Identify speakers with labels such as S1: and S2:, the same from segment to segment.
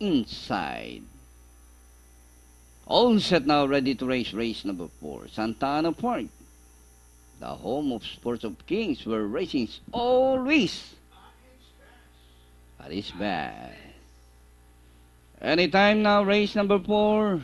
S1: inside. All set now, ready to race number 4. Santa Ana Park, the home of Sports of Kings, where racing is always at its best. Anytime now, race number 4.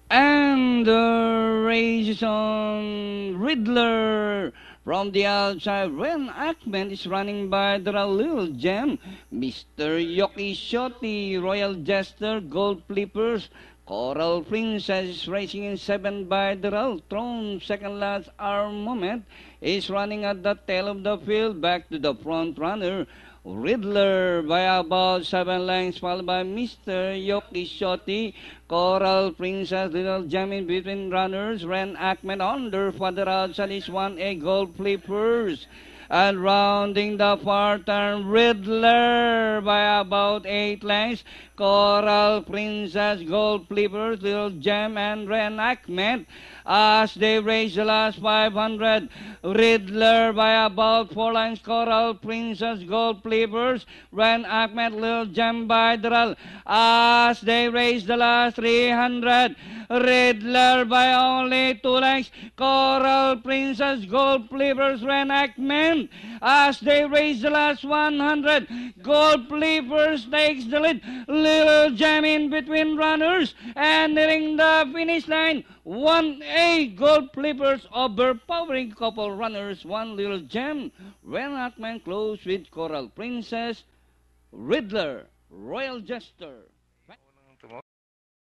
S1: And the race is on. Riddler from the outside. Ren Ackman is running by the Little Gem. Mr. Yoki Shoti, Royal Jester, Gold Flippers. Coral Princess is racing in 7 by the Throne. Second last Armament is running at the tail of the field. Back to the front runner. Riddler by about 7 lengths, followed by Mr. Yoki Shoti. Coral Princess, Little Gem in between runners. Ren Ackman under further outside is 1A Gold Flippers. And rounding the far turn, Riddler by about 8 lengths. Coral Princess, Gold Flippers, Little Gem, and Ren Ackman as they race the last 500. Riddler by about 4 lengths. Coral Princess, Gold Flippers, Ren Ackman, Little Gem by the as they race the last 300. Riddler by only 2 lengths. Coral Princess, Gold Flippers, Ren Ackman as they race the last 100. Gold Flippers takes the lead. Little Gem in between runners and nearing the finish line. 1A Gold Flippers overpowering couple runners. 1 Little Gem. Ren Ackman close with Coral Princess. Riddler, Royal Jester.